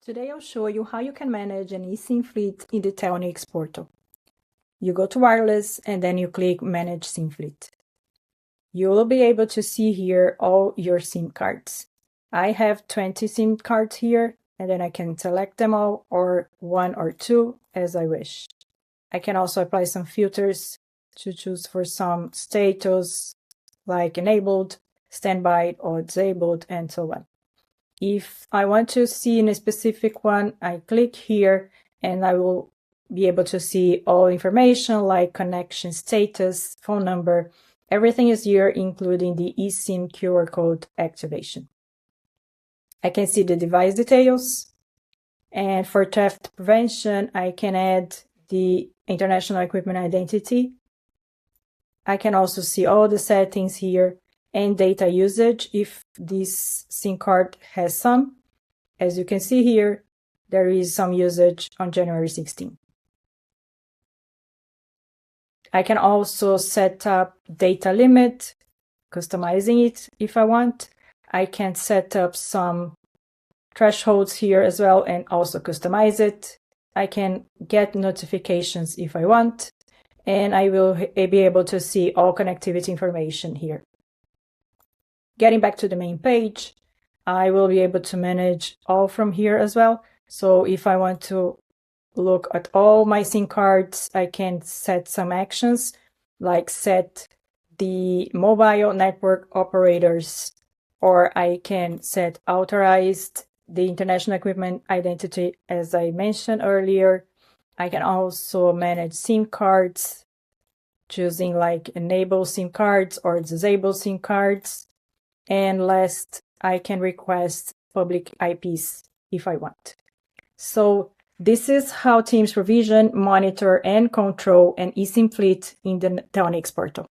Today I'll show you how you can manage an eSIM fleet in the Telnyx portal. You go to wireless and then you click Manage SIM Fleet. You will be able to see here all your SIM cards. I have 20 SIM cards here, and then I can select them all or one or two as I wish. I can also apply some filters to choose for some status like enabled, standby or disabled, and so on. If I want to see in a specific one, I click here and I will be able to see all information like connection status, phone number, everything is here, including the eSIM QR code activation. I can see the device details, and for theft prevention, I can add the international equipment identity. I can also see all the settings here and data usage if this SIM card has some. As you can see here, there is some usage on January 16. I can also set up data limit, customizing it if I want. I can set up some thresholds here as well and also customize it. I can get notifications if I want, and I will be able to see all connectivity information here. Getting back to the main page, I will be able to manage all from here as well. So if I want to look at all my SIM cards, I can set some actions like set the mobile network operators, or I can set authorized the international equipment identity as I mentioned earlier. I can also manage SIM cards, choosing like enable SIM cards or disable SIM cards. And last, I can request public IPs if I want. So this is how teams provision, monitor, and control an eSIM fleet in the Telnyx portal.